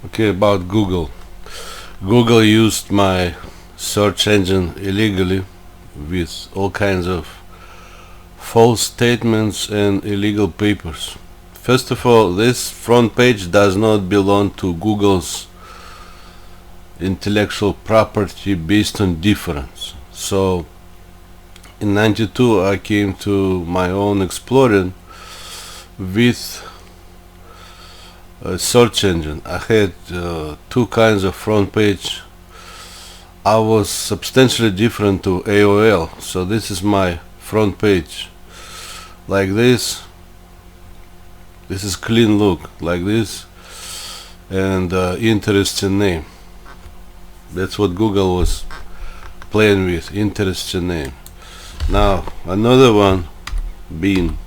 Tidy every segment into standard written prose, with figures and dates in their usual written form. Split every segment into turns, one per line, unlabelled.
Okay, about Google. Google used my search engine illegally with all kinds of false statements and illegal papers. First of all, this front page does not belong to Google's intellectual property based on difference. So in 92 I came to my own exploring with a search engine. I had two kinds of front page. I was substantially different to AOL. So this is my front page. Like this. This is clean look. Like this. And interesting name. That's what Google was playing with. Interesting name. Now another one. Bean.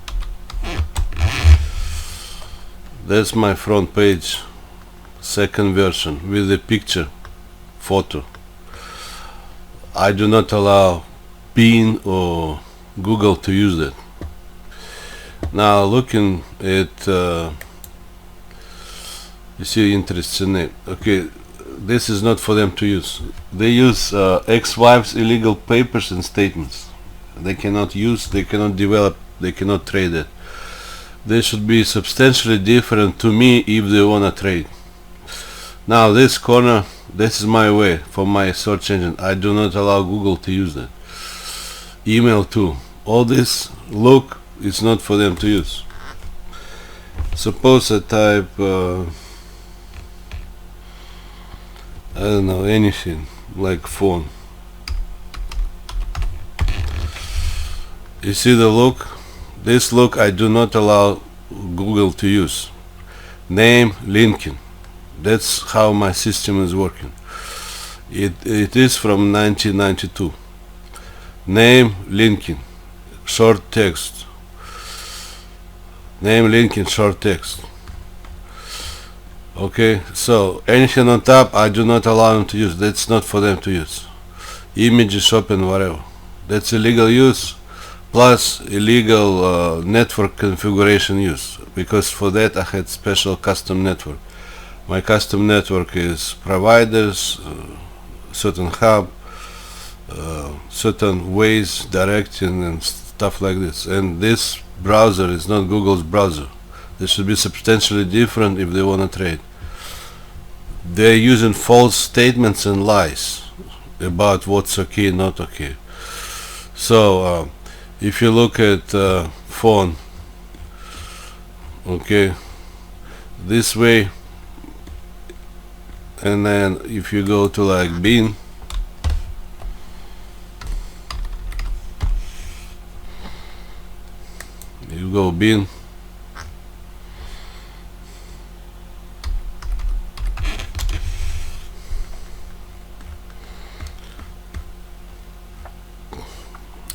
That's my front page, second version with the picture, photo. I do not allow Bing or Google to use that. Now looking at, you see, interesting name. Okay, this is not for them to use. They use ex-wives' illegal papers and statements. They cannot use, they cannot develop, they cannot trade it. They should be substantially different to me if they wanna trade. Now this corner, this is my way for my search engine. I do not allow Google to use that. Email too. All this look is not for them to use. Suppose I type I don't know, anything like phone. You see the look? This look I do not allow Google to use. Name, linking. That's how my system is working. It is from 1992. Name, linking, short text. Name, linking, short text. Okay, so anything on top I do not allow them to use. That's not for them to use. Images, shopping, whatever. That's illegal use. Plus illegal network configuration use, because for that I had special custom network. My custom network is providers, certain hub, certain ways directing and stuff like this. And this browser is not Google's browser. They should be substantially different if they want to trade. They're using false statements and lies about what's okay and not okay. So if you look at phone, okay, this way, and then if you go to like Bean, you go Bean,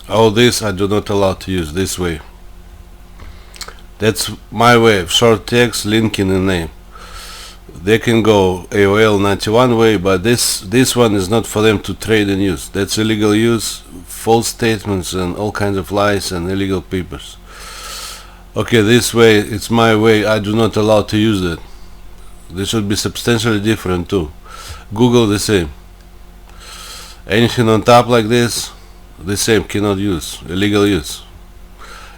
all this I do not allow to use this way. That's my way of short text, linking, and name. They can go AOL 91 way, but this one is not for them to trade and use. That's illegal use, false statements and all kinds of lies and illegal papers. Okay, this way, it's my way. I do not allow to use it. They should be substantially different too. Google the same. Anything on top like this, the same, cannot use, illegal use.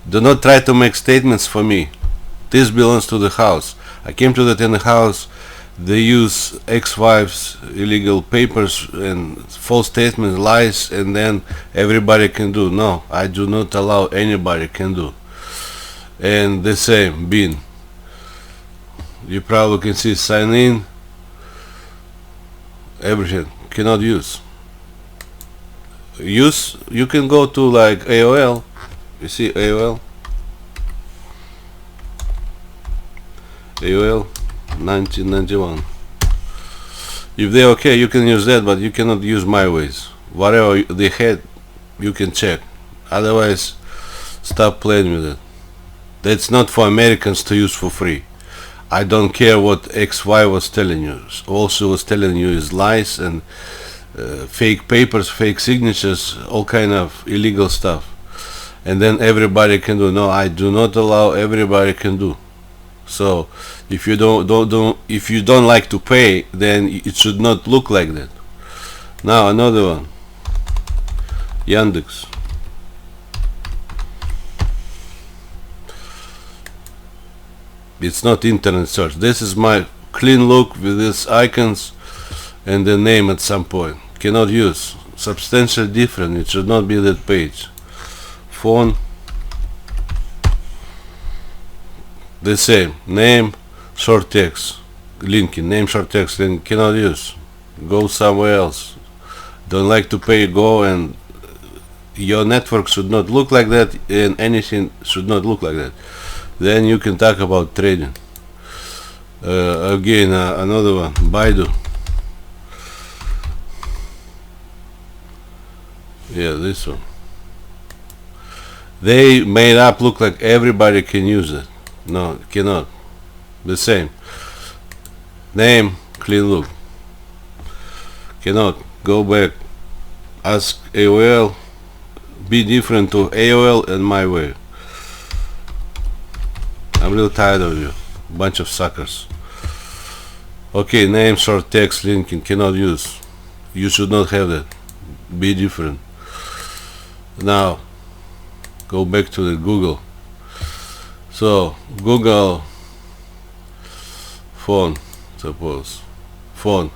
Do not try to make statements for me. This belongs to the house. I came to that in the house. They use ex-wives' illegal papers and false statements, lies, and then everybody can do. No, I do not allow anybody can do. And the same, Bean. You probably can see sign in, everything, cannot use. Use, you can go to like AOL. You see AOL 1991. If they're okay, you can use that, but you cannot use my ways. Whatever they had, you can check. Otherwise, stop playing with it. That's not for Americans to use for free. I don't care what XY was telling you. All she was telling you is lies and fake papers, fake signatures, all kind of illegal stuff. And then everybody can do. No, I do not allow everybody can do. So if you don't like to pay, then it should not look like that. Now another one, Yandex. It's not internet search. This is my clean look with these icons and the name at some point. Cannot use. Substantially different. It should not be that page. Phone. The same. Name, short text. Linking. Name, short text. Then cannot use. Go somewhere else. Don't like to pay, go, and your network should not look like that, and anything should not look like that. Then you can talk about trading. Again, another one, Baidu. Yeah, this one. They made up look like everybody can use it. No, cannot. The same. Name, clean look. Cannot. Go back. Ask AOL. Be different to AOL and my way. I'm real tired of you. Bunch of suckers. Okay, name, short text, linking, cannot use. You should not have that. Be different. Now, go back to the Google. So, Google phone, suppose. Phone.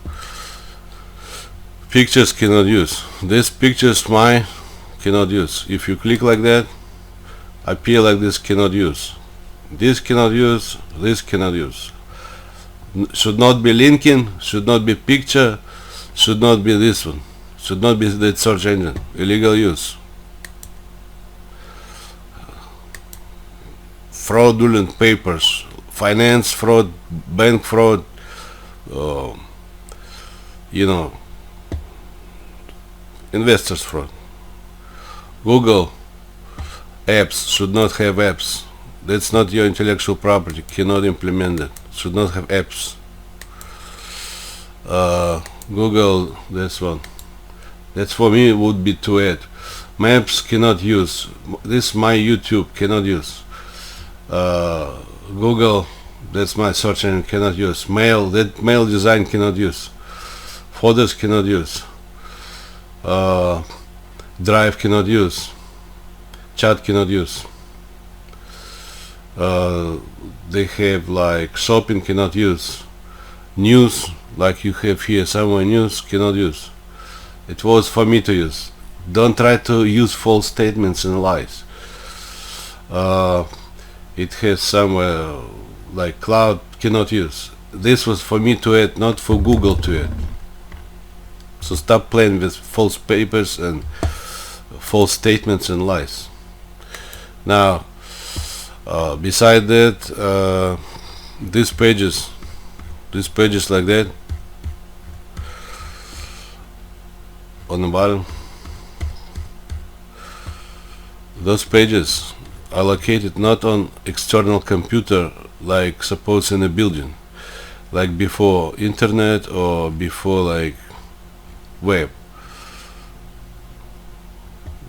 Pictures cannot use. This pictures my cannot use. If you click like that, appear like this, cannot use. This cannot use, this cannot use. Should not be linking, should not be picture, should not be this one. Should not be that search engine. Illegal use. Fraudulent papers. Finance fraud, bank fraud, investors fraud. Google apps should not have apps. That's not your intellectual property. Cannot implement it. Should not have apps. Google, this one. That's for me would be to add. Maps cannot use. This my YouTube cannot use. Google, that's my search engine, cannot use. Mail, that mail design cannot use. Photos cannot use. Drive cannot use. Chat cannot use. They have like shopping cannot use. News, like you have here somewhere, news cannot use. It was for me to use. Don't try to use false statements and lies. It has somewhere like cloud cannot use. This was for me to add, not for Google to add. So stop playing with false papers and false statements and lies. Now, beside that, these pages like that on the bottom, those pages are located not on external computer, like suppose in a building, like before internet or before like web.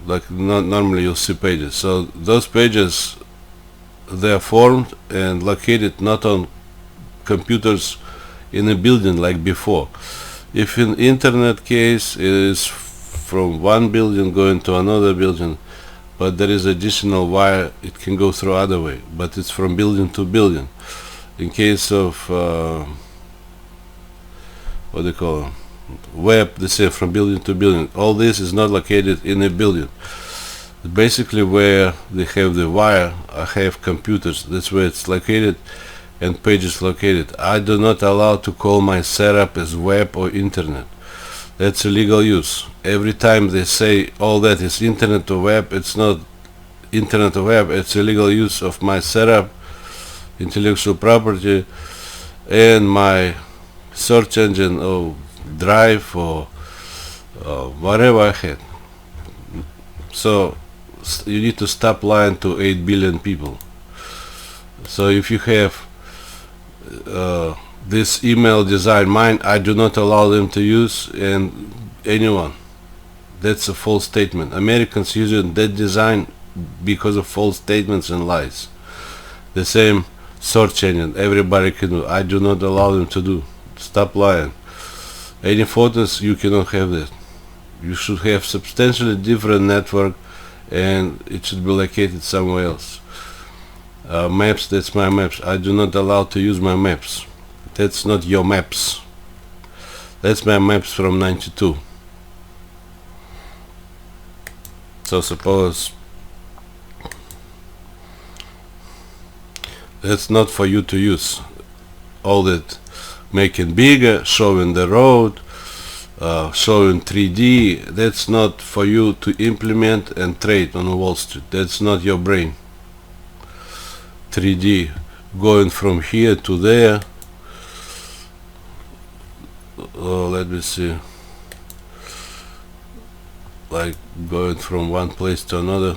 Like normally you'll see pages. So those pages, they are formed and located not on computers in a building like before. If in internet case it is from one building going to another building, but there is additional wire, it can go through other way, but it's from building to building. In case of what do you call it? Web, they say from building to building. All this is not located in a building. Basically where they have the wire, I have computers. That's where it's located and pages located. I do not allow to call my setup as web or internet. That's illegal use. Every time they say all that is internet or web, it's not internet or web, it's illegal use of my setup, intellectual property, and my search engine or drive or whatever I had. So you need to stop lying to 8 billion people. So if you have this email design, mine, I do not allow them to use, and anyone. That's a false statement. Americans use that design because of false statements and lies. The same search engine. Everybody can do. I do not allow them to do. Stop lying. Any photos, you cannot have that. You should have substantially different network, and it should be located somewhere else. Maps, that's my maps. I do not allow to use my maps. That's not your maps. That's my maps from 92. So suppose that's not for you to use. All that making bigger, showing the road, showing 3D, that's not for you to implement and trade on Wall Street. That's not your brain. 3D, going from here to there. Let me see. Like going from one place to another.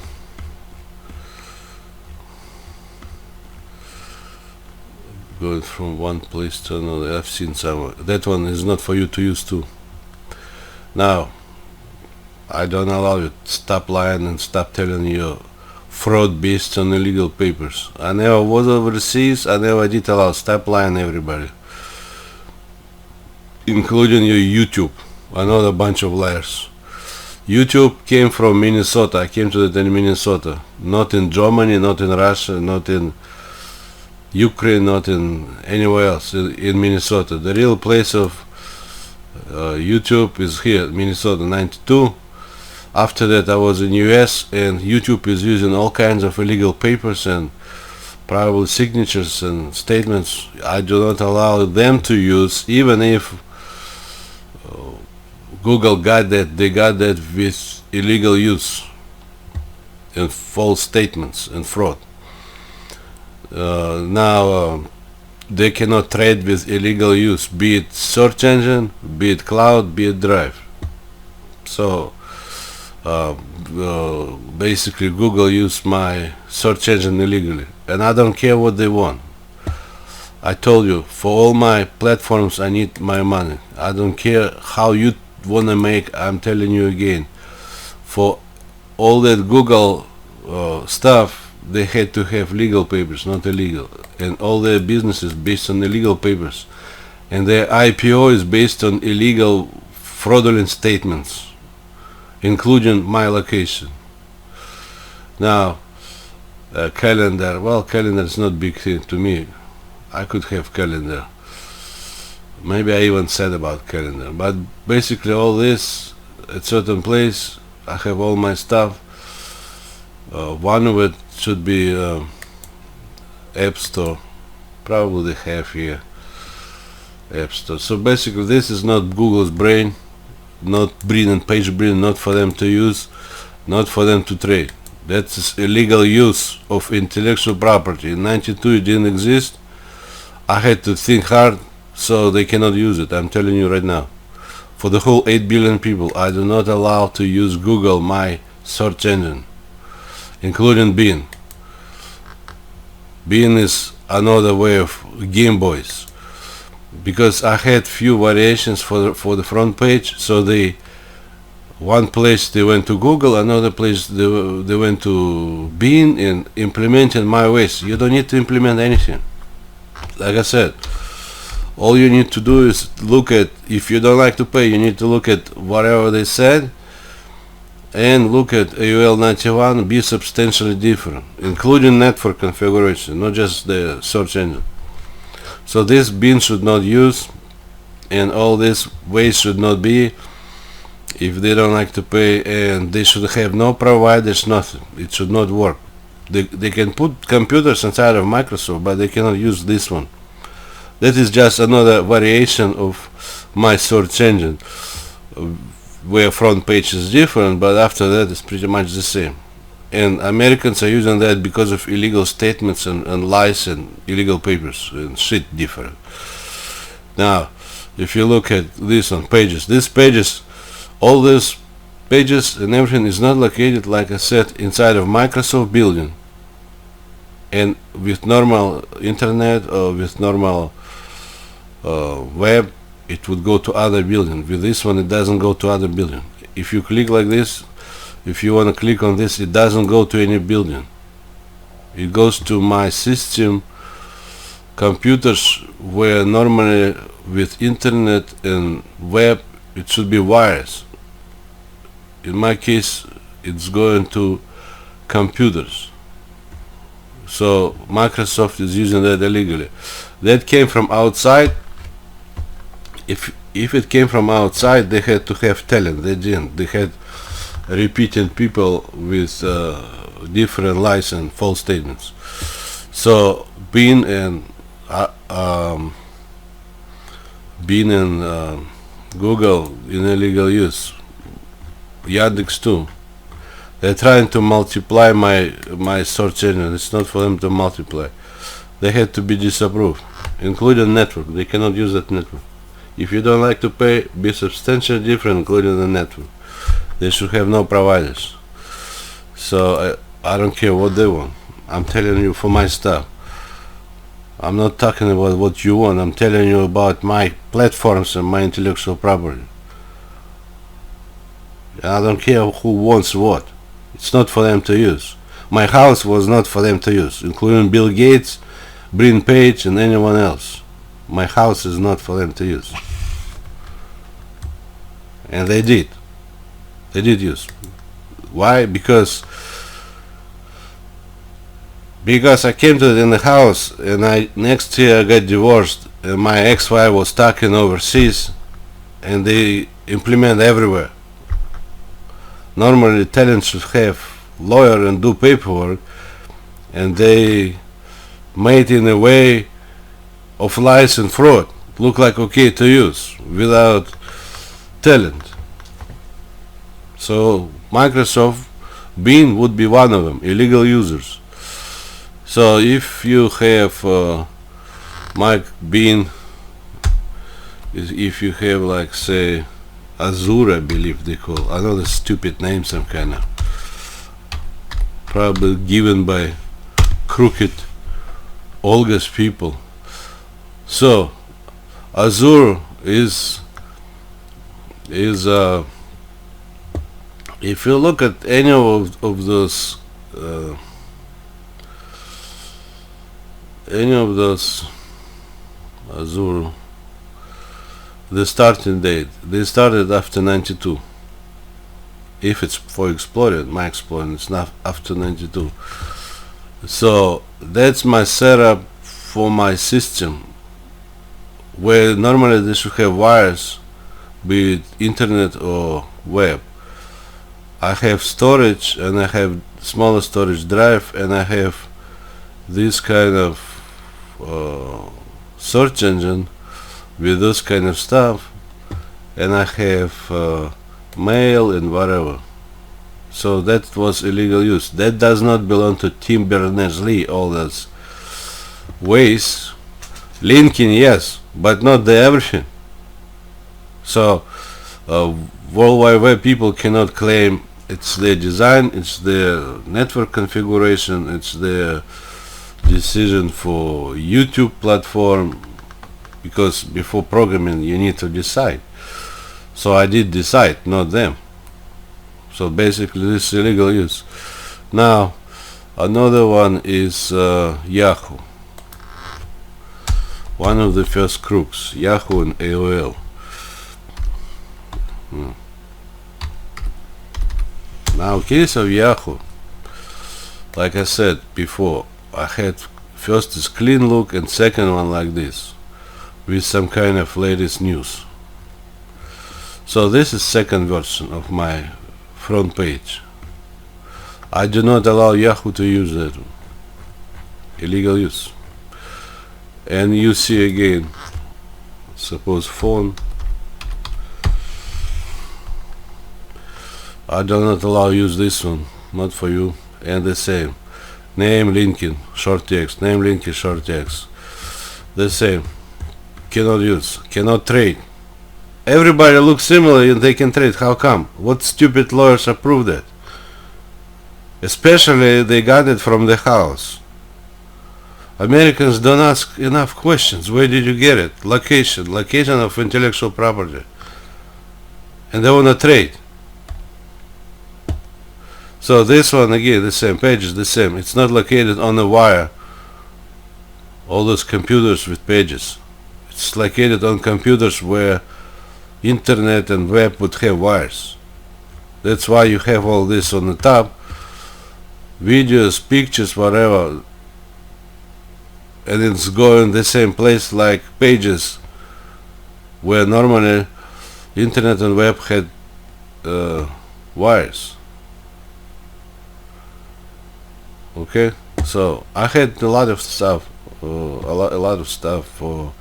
Going from one place to another. I've seen somewhere. That one is not for you to use too. Now, I don't allow you. Stop lying and stop telling you fraud based on illegal papers. I never was overseas. I never did allow. Stop lying, everybody. Including your YouTube. Another bunch of liars. YouTube came from Minnesota. I came to that in Minnesota. Not in Germany, not in Russia, not in Ukraine, not in anywhere else. In Minnesota. The real place of YouTube is here, Minnesota, 92. After that I was in US, and YouTube is using all kinds of illegal papers and probably signatures and statements. I do not allow them to use, even if Google got that. They got that with illegal use and false statements and fraud. Now they cannot trade with illegal use, be it search engine, be it cloud, be it drive. So basically Google used my search engine illegally, and I don't care what they want. I told you, for all my platforms I need my money. I don't care how you wanna make. I'm telling you again, for all that Google stuff, they had to have legal papers, not illegal, and all their business is based on illegal papers, and their IPO is based on illegal fraudulent statements, including my location. Now calendar, well, calendar is not big thing to me. I could have calendar. Maybe I even said about calendar, but basically all this at certain place. I have all my stuff. One of it should be App Store. Probably they have here App Store. So basically this is not Google's brain, not brilliant page brilliant, not for them to use, not for them to trade. That's illegal use of intellectual property. In 92 it didn't exist. I had to think hard, so they cannot use it. I'm telling you right now. For the whole 8 billion people, I do not allow to use Google, my search engine, including Bing. Bing is another way of Game Boys, because I had few variations for the front page. So they, one place they went to Google, another place they went to Bing, and implemented my ways. You don't need to implement anything. Like I said, all you need to do is look at, if you don't like to pay, you need to look at whatever they said and look at AOL 91, be substantially different, including network configuration, not just the search engine. So this Bing should not use, and all these ways should not be, if they don't like to pay, and they should have no providers, nothing. It should not work. They can put computers inside of Microsoft, but they cannot use this one. That is just another variation of my search engine, where front page is different, but after that it's pretty much the same. And Americans are using that because of illegal statements and lies and illegal papers and shit different. Now, if you look at this on pages, these pages, all these pages and everything is not located, like I said, inside of Microsoft building. And with normal internet or with normal web, it would go to other building. With this one, it doesn't go to other building. If you click like this, if you want to click on this, it doesn't go to any building. It goes to my system computers were normally with internet and web, it should be wires. In my case, it's going to computers. So Microsoft is using that illegally. That came from outside. If it came from outside, they had to have talent. They didn't. They had repeating people with different lies and false statements. So Bing and Google in illegal use, Yandex too. They're trying to multiply my search engine. It's not for them to multiply. They had to be disapproved, including network. They cannot use that network. If you don't like to pay, be substantially different, including the network. They should have no providers. So I don't care what they want. I'm telling you for my stuff. I'm not talking about what you want. I'm telling you about my platforms and my intellectual property. I don't care who wants what. It's not for them to use. My house was not for them to use, including Bill Gates, Bryn Page, and anyone else. My house is not for them to use. And they did. They did use. Why? Because I came to it in the house, and next year I got divorced, and my ex-wife was talking overseas, and they implement everywhere. Normally tenants should have lawyer and do paperwork, and they made in a way of lies and fraud look like okay to use without talent. So Microsoft, Bing would be one of them, illegal users. So if you have Bing, if you have like say Azure, I believe they call, I know the stupid name, some kind of probably given by crooked Olga's people. So Azure is if you look at any of those Azure, the starting date, they started after 92. If it's for Explorer, my Explorer, it's not after 92. So that's my setup for my system, where normally they should have wires, be it internet or web. I have storage, and I have smaller storage drive, and I have this kind of search engine with this kind of stuff, and I have mail and whatever. So that was illegal use. That does not belong to Tim Berners-Lee, all those ways. Linking, yes, but not the everything. So World Wide Web people cannot claim it's their design, it's their network configuration, it's their decision for YouTube platform, because before programming you need to decide. So I did decide, not them. So basically this is illegal use. Now another one is Yahoo. One of the first crooks, Yahoo and AOL. Now case of Yahoo, like I said before, I had first this clean look and second one like this, with some kind of latest news. So this is second version of my front page. I do not allow Yahoo to use that. Illegal use. And you see again, suppose phone. I do not allow use this one, not for you. And the same. Name linking, short text. Name linking, short text. The same. Cannot use. Cannot trade. Everybody looks similar and they can trade. How come? What stupid lawyers approve that? Especially they got it from the house. Americans don't ask enough questions. Where did you get it? Location of intellectual property. And they want to trade. So this one again, the same page is the same. It's not located on a wire all those computers with pages. It's located on computers where internet and web would have wires. That's why you have all this on the top, videos, pictures, whatever, and it's going the same place like pages where normally internet and web had wires. Okay, so I had a lot of stuff, a lot of stuff for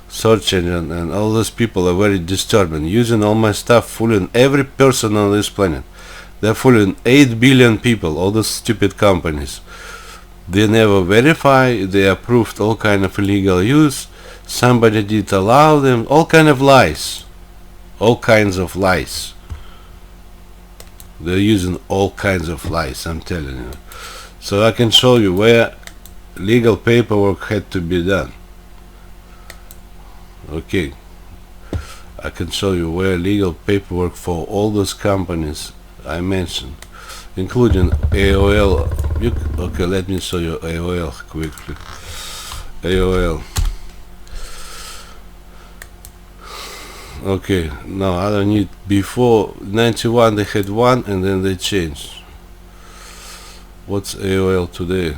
search engine, and all those people are very disturbing, using all my stuff, fooling every person on this planet. They're fooling 8 billion people, all those stupid companies. They never verify, they approved all kind of illegal use, somebody did allow them, all kind of lies. All kinds of lies. They're using all kinds of lies, I'm telling you. So I can show you where legal paperwork had to be done. Okay, I can show you where legal paperwork for all those companies I mentioned, including AOL. Okay, let me show you AOL quickly. AOL. Okay, no, I don't need. Before 91 they had one and then they changed. What's AOL today?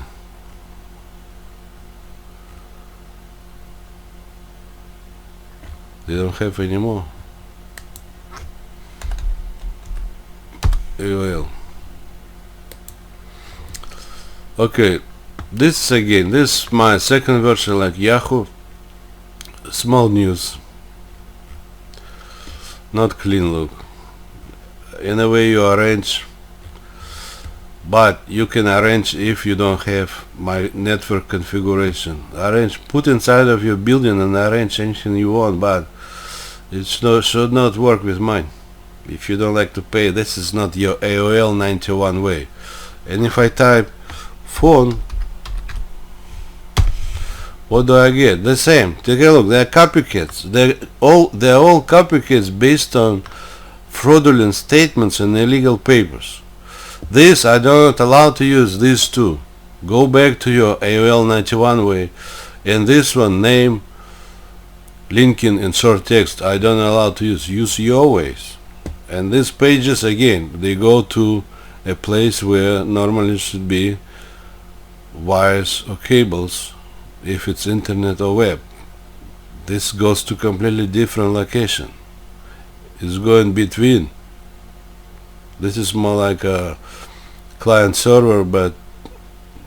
They don't have anymore. AOL. Okay, this again, this is my second version like Yahoo. Small news. Not clean look. In a way you arrange, but you can arrange if you don't have my network configuration. Arrange, put inside of your building and arrange anything you want, but it should not work with mine. If you don't like to pay, this is not your AOL 91 way. And if I type phone, what do I get? The same. Take a look. They're copycats. They're all copycats based on fraudulent statements and illegal papers. This I don't allow to use. These two. Go back to your AOL 91 way, and this one, name, linking, and short text, I don't allow to use. Use your ways. And these pages again, they go to a place where normally should be wires or cables. If it's internet or web, this goes to completely different location. It's going between. This is more like a client server, but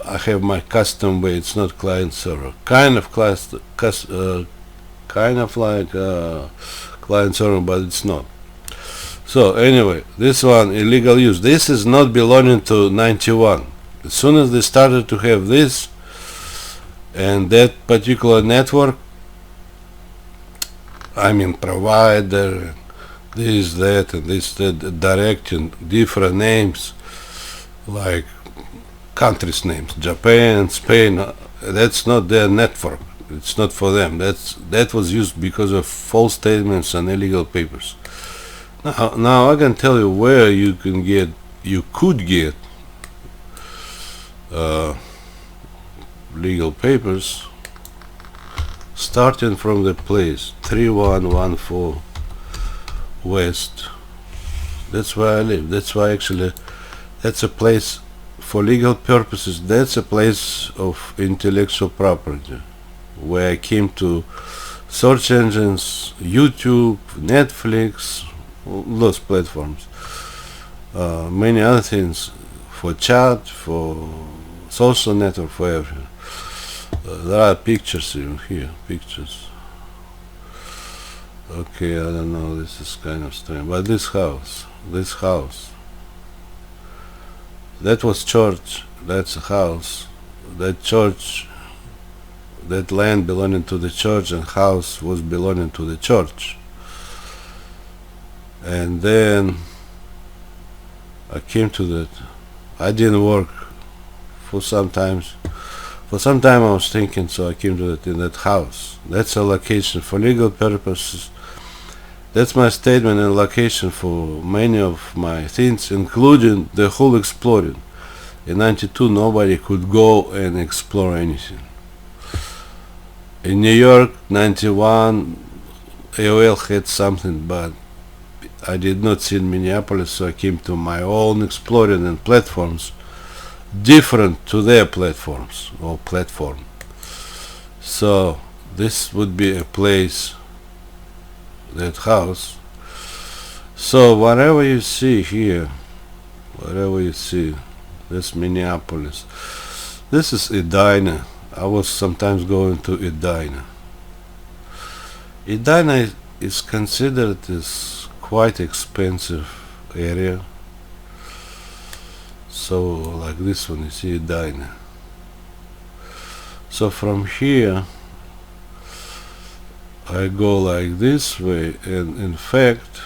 I have my custom way. It's not client server. Kind of like client server, but it's not. So anyway, this one, illegal use. This is not belonging to 91. As soon as they started to have this and that particular network, I mean provider, this, that, and this, that, directing different names, like countries' names, Japan, Spain, that's not their network. It's not for them. That was used because of false statements and illegal papers. Now I can tell you where you could get legal papers, starting from the place 3114 West. That's where I live. That's why actually that's a place for legal purposes. That's a place of intellectual property where I came to search engines, YouTube, Netflix, those platforms, many other things, for chat, for social network, for everything. There are pictures even here, pictures. Okay, I don't know, this is kind of strange, but this house, that was church, that's a house, that church, that land belonging to the church and house was belonging to the church. And then I came to that. I didn't work for some time I was thinking, so I came to that in that house. That's a location for legal purposes. That's my statement and location for many of my things, including the whole exploring. In 92 nobody could go and explore anything. In New York, 91, AOL had something, but I did not see in Minneapolis, so I came to my own exploring and platforms different to their platforms or platform. So this would be a place, that house. So whatever you see here, whatever you see, this Minneapolis. This is Edina. I was sometimes going to Edina. Edina is considered as quite expensive area. So like this one, you see Edina. So from here I go like this way, and in fact,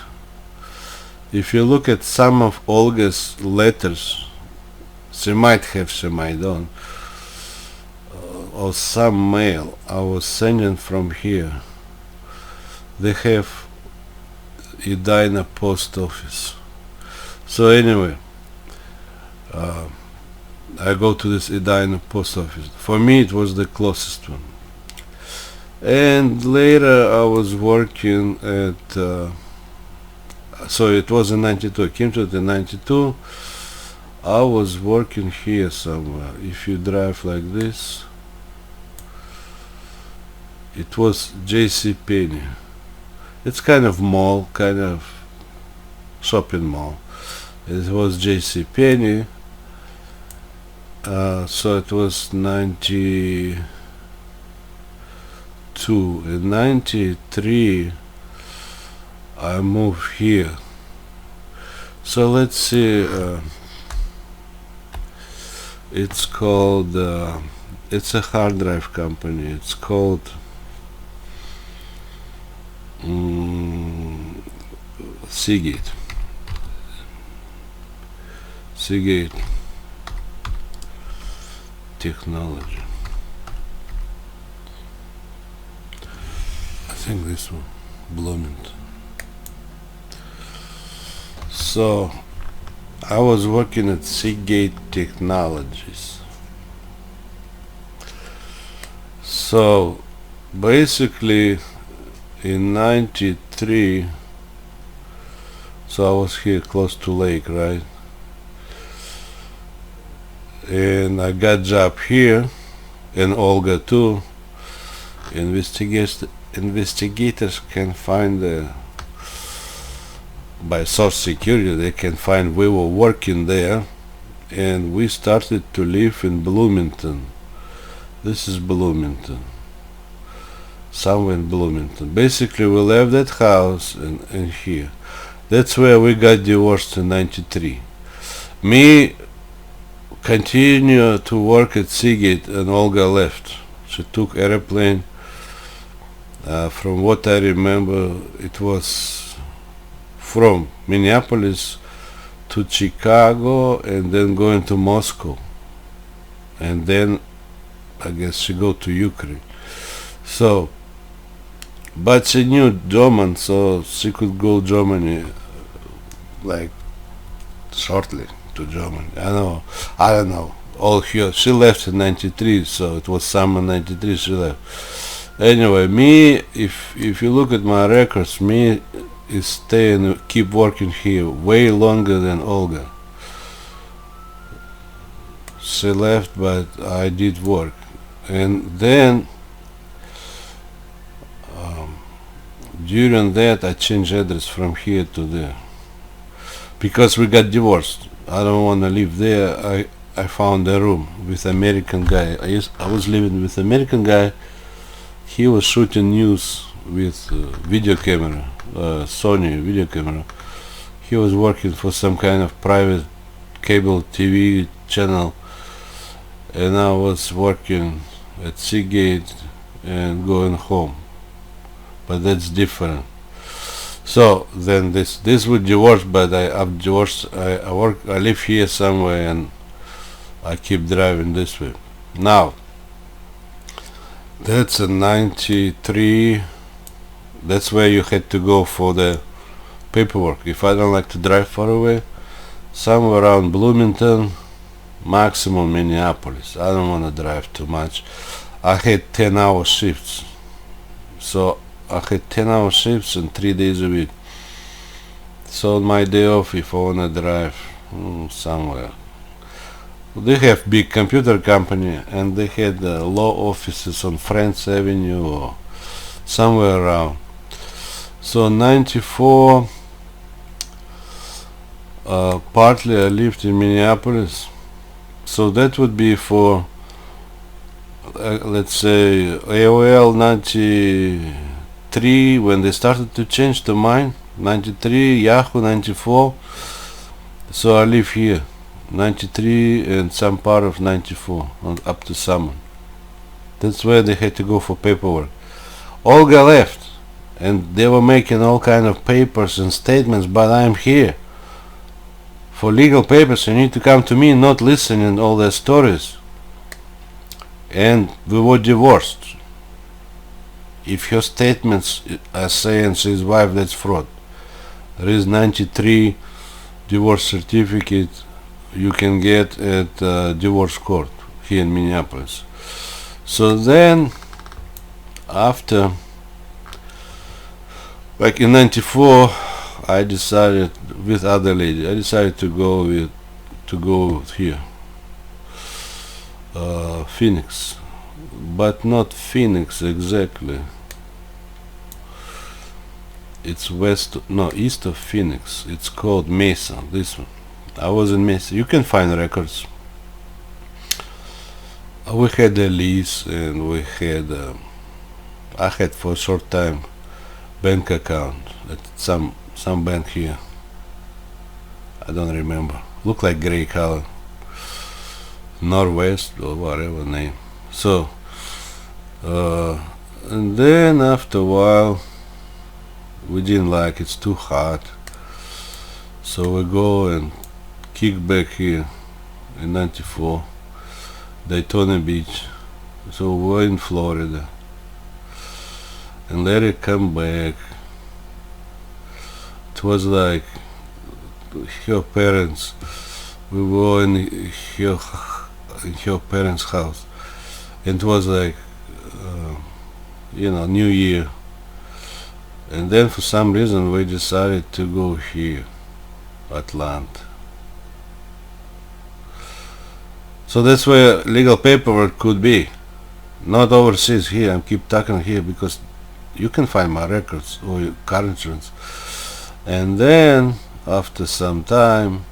if you look at some of Olga's letters, she might have, she might don't, or some mail I was sending from here, they have Edina post office. So anyway, I go to this Edina post office. For me it was the closest one. And later I was working at so it was in 92. I came to it in 92. I was working here somewhere. If you drive like this, it was J.C. Penney. It's kind of mall, kind of shopping mall. It was J.C. Penney. So it was 92. In 93 I moved here. So let's see, it's called it's a hard drive company. It's called Seagate. Seagate Technology. I think this one, Bloomington. So I was working at Seagate Technologies. So basically in 93, so I was here close to lake, right? And I got job here, and Olga too. Investigators can find by Social Security, they can find we were working there, and we started to live in Bloomington. This is Bloomington, somewhere in Bloomington. Basically we left that house and here. That's where we got divorced in 93. Me continue to work at Seagate, and Olga left. She took airplane. From what I remember, it was from Minneapolis to Chicago, and then going to Moscow, and then I guess she go to Ukraine. So, but she knew German, so she could go Germany like shortly to Germany. I don't know. All here, she left in 93, so it was summer 93 she left. Anyway, me, if you look at my records, me is staying, keep working here way longer than Olga. She left, but I did work. And then during that I changed address from here to there because we got divorced. I don't want to live there. I found a room with American guy. I was living with American guy. He was shooting news with video camera, Sony video camera. He was working for some kind of private cable TV channel, and I was working at Seagate and going home. But that's different. So then this would divorce, but I've divorced. I live here somewhere, and I keep driving this way. Now that's a 93. That's where you had to go for the paperwork. If I don't like to drive far away, somewhere around Bloomington, maximum Minneapolis. I don't want to drive too much. I had 10-hour shifts. So I had 10-hour shifts and 3 days a week. So on my day off, if I wanna drive somewhere, they have big computer company and they had law offices on France Avenue or somewhere around. So 94, partly I lived in Minneapolis. So that would be for let's say AOL 93 when they started to change to mine. 93, Yahoo 94. So I live here 93 and some part of 94 up to summer. That's where they had to go for paperwork. Olga left and they were making all kind of papers and statements, but I'm here. For legal papers you need to come to me, not listen and all their stories. And we were divorced. If your statements are saying she's wife, that's fraud. There is 93 divorce certificate you can get at divorce court here in Minneapolis. So then after, like in 94, I decided with other lady, I decided to go here, Phoenix, but not Phoenix exactly. It's east of Phoenix. It's called Mesa. This one. I was in Mesa. You can find records. We had a lease and we had. I had for a short time bank account at some bank here. I don't remember. Look like gray color. Northwest or whatever name. So, and then after a while, we didn't like it's too hot. So we go and kick back here in 94, Daytona Beach. So we're in Florida. And let it come back. It was like her parents. We were in her parents' house. It was like, New Year. And then for some reason we decided to go here, Atlanta. So that's where legal paperwork could be. Not overseas here. I keep talking here because you can find my records or your car insurance. And then after some time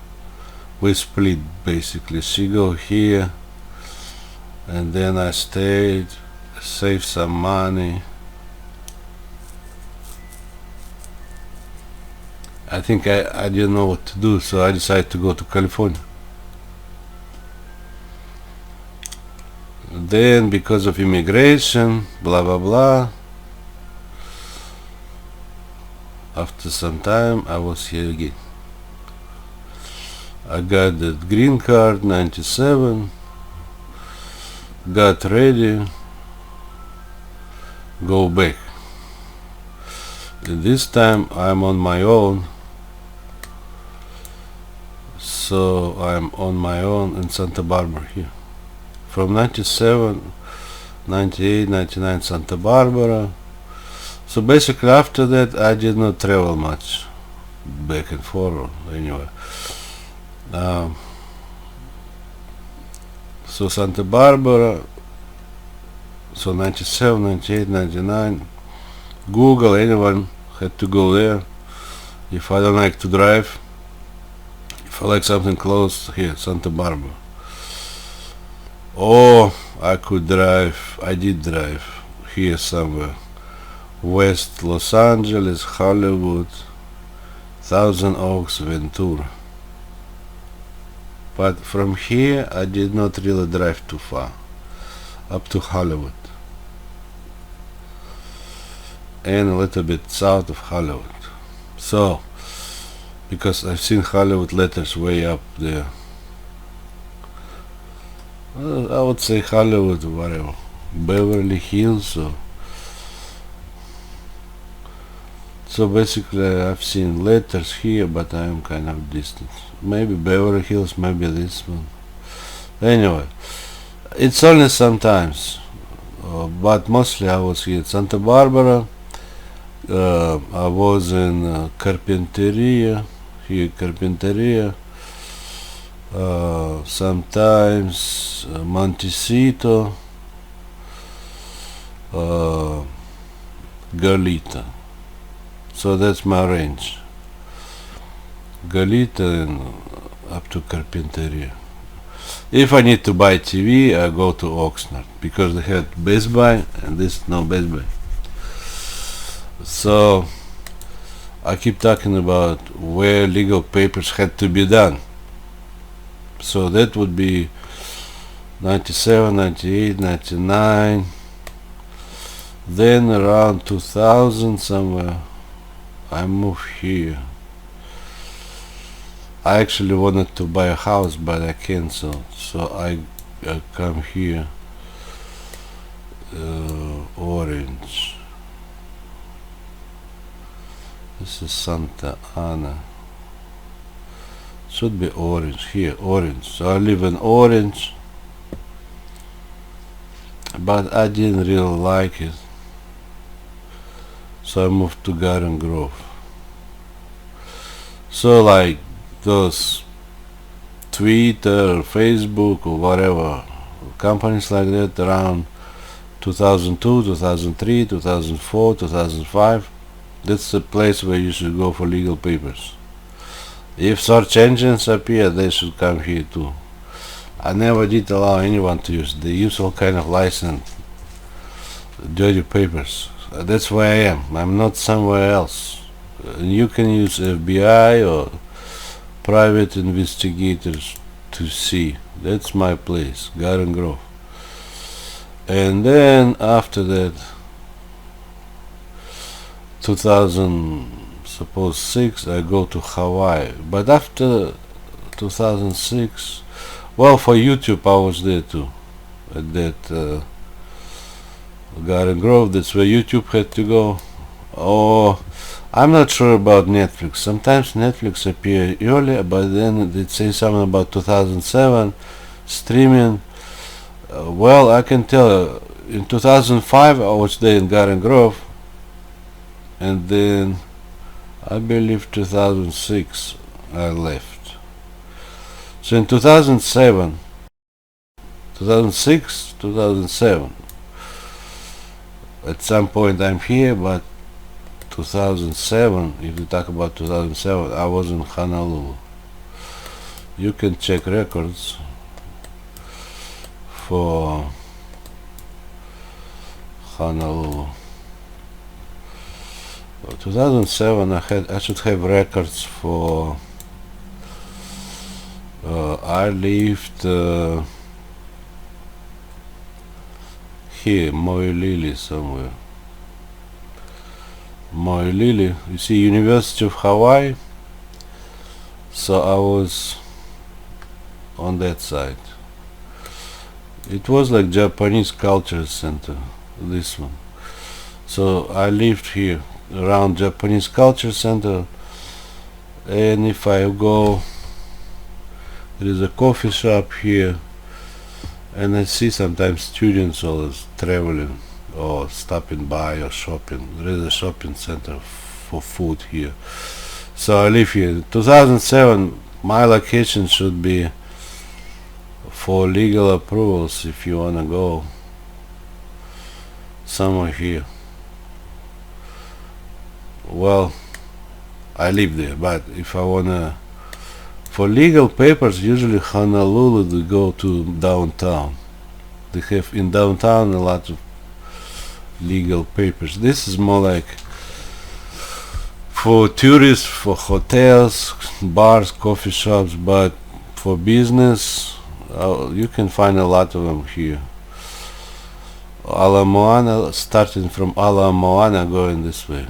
we split basically. She go here and then I stayed, saved some money. I think I didn't know what to do, so I decided to go to California. Then because of immigration, blah blah blah, after some time I was here again. I got the green card 97, got ready, go back. And this time I'm on my own. So I'm on my own in Santa Barbara here. From 97, 98, 99 Santa Barbara. So basically after that I did not travel much back and forth anywhere. So Santa Barbara, so 97, 98, 99, Google, anyone had to go there. If I don't like to drive, if I like something close, here, Santa Barbara. Or I could drive, I did drive here somewhere. West Los Angeles, Hollywood, Thousand Oaks, Ventura. But from here I did not really drive too far, up to Hollywood. And a little bit south of Hollywood. So, because I've seen Hollywood letters way up there. I would say Hollywood or whatever. Beverly Hills or... So basically I've seen letters here, but I am kind of distant. Maybe Beverly Hills, maybe this one. Anyway, it's only sometimes but mostly I was here at Santa Barbara. I was in Carpinteria, here Carpinteria, sometimes Montecito, Goleta. So that's my range. Goleta and up to Carpinteria. If I need to buy TV, I go to Oxnard because they had Best Buy and this is no Best Buy. So I keep talking about where legal papers had to be done. So that would be 97, 98, 99. Then around 2000 somewhere, I moved here. I actually wanted to buy a house, but I canceled. So I come here. Orange. This is Santa Ana. Should be Orange. Here, Orange. So I live in Orange. But I didn't really like it. So I moved to Garden Grove. So like those Twitter or Facebook or whatever companies like that around 2002, 2003, 2004, 2005, that's the place where you should go for legal papers. If search engines appear, they should come here too. I never did allow anyone to use. They use all kind of licensed dirty papers. That's where I am. I'm not somewhere else. You can use FBI or private investigators to see. That's my place, Garden Grove. And then after that, 2006, I go to Hawaii. But after 2006, well, for YouTube, I was there too. At that Garden Grove, that's where YouTube had to go. Oh, I'm not sure about Netflix. Sometimes Netflix appear earlier, but then they say something about 2007 streaming. Well, I can tell. In 2005, I was there in Garden Grove, and then I believe 2006 I left. So in 2007, 2006, 2007, at some point I'm here, but 2007, if you talk about 2007, I was in Honolulu. You can check records for Honolulu. 2007, I should have records for. I lived here, Moilili somewhere. Moilili, you see, University of Hawaii. So I was on that side. It was like Japanese culture center, this one. So I lived here around Japanese culture center, and if I go, there is a coffee shop here, and I see sometimes students always traveling or stopping by or shopping. There is a shopping center for food here. So I live here. 2007, my location should be for legal approvals if you wanna go somewhere here. Well, I live there, but if I wanna for legal papers, usually Honolulu they go to downtown. They have in downtown a lot of legal papers. This is more like for tourists, for hotels, bars, coffee shops, but for business, you can find a lot of them here. Ala Moana, starting from Ala Moana, going this way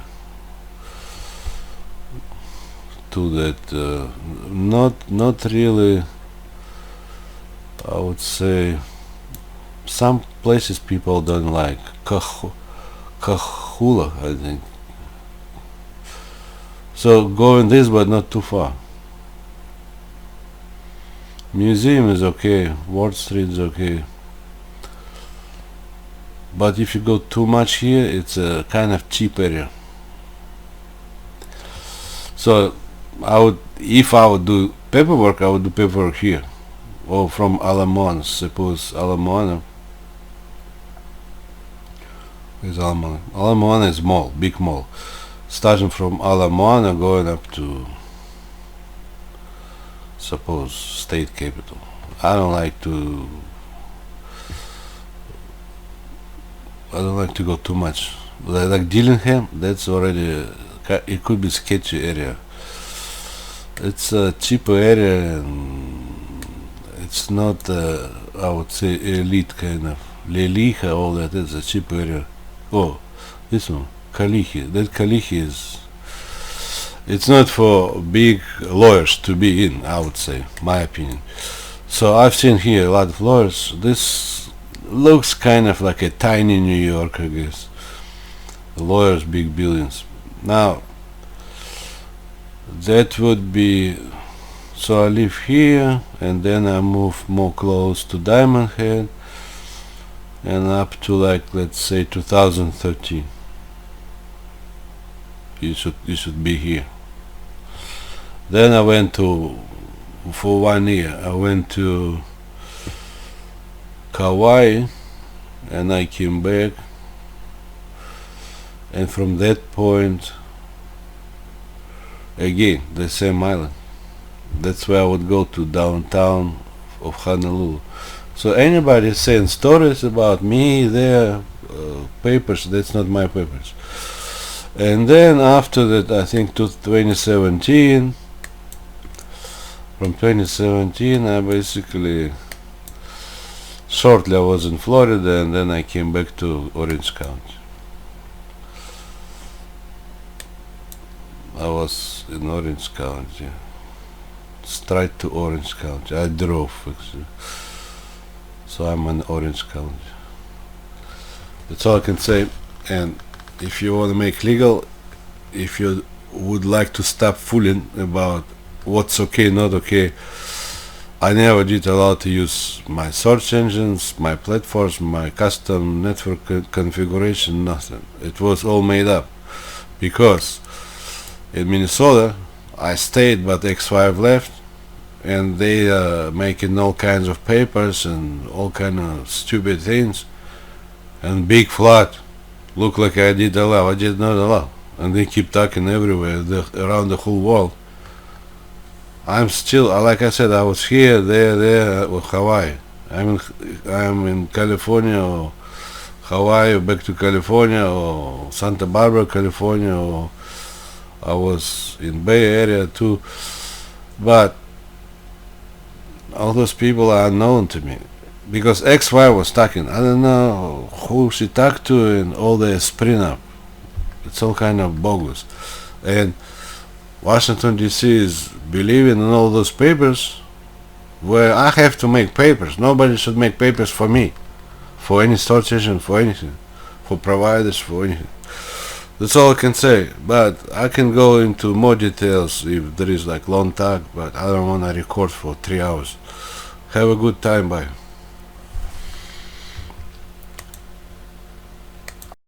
to that. Not really. I would say some places people don't like. Kahula, I think. So going this, but not too far. Museum is okay. Ward Street is okay. but if you go too much here, it's a kind of cheap area. So if I would do paperwork, I would do paperwork here, or from Ala Moana. Suppose Ala Moana is Ala Moana. Ala Moana is mall, big mall. Starting from Ala Moana, going up to, suppose, state capital. I don't like to go too much. Like Dillingham, that's already it could be sketchy area. It's a cheaper area, and it's not I would say elite kind of. Leliha, all that is a cheaper area. Oh, this one, Kalihi. That Kalihi is. It's not for big lawyers to be in, I would say, my opinion. So I've seen here a lot of lawyers. This looks kind of like a tiny New York, I guess. The lawyers, big buildings. Now, that would be, so I live here, and then I move more close to Diamond Head, and up to, like, let's say 2013. You should be here. Then I went to, for 1 year, I went to Kauai, and I came back, and from that point, again, the same island. That's where I would go to, downtown of Honolulu. So anybody saying stories about me, their papers, that's not my papers. And then after that, I think to 2017, from 2017 I basically, shortly I was in Florida, and then I came back to Orange County. I was in Orange County, straight to Orange County. I drove actually, so I'm in Orange County. That's all I can say. And if you want to make legal, if you would like to stop fooling about what's okay, not okay, I never did allow to use my search engines, my platforms, my custom network configuration, nothing. It was all made up, because in Minnesota I stayed, but X5 left, and they making all kinds of papers and all kind of stupid things, and big flood. Look like I did allow. I did not allow, and they keep talking everywhere, around the whole world. I'm still, like I said, I was here, there, or Hawaii. I'm in California, or Hawaii, or back to California, or Santa Barbara, California, or I was in Bay Area too. But all those people are unknown to me, because XY was talking. I don't know who she talked to, and all the spring up. It's all kind of bogus. And Washington DC is believing in all those papers, where I have to make papers. Nobody should make papers for me, for any search engine, for anything, for providers, for anything. That's all I can say. But I can go into more details if there is like long talk, but I don't want to record for 3 hours. Have a good time, bye.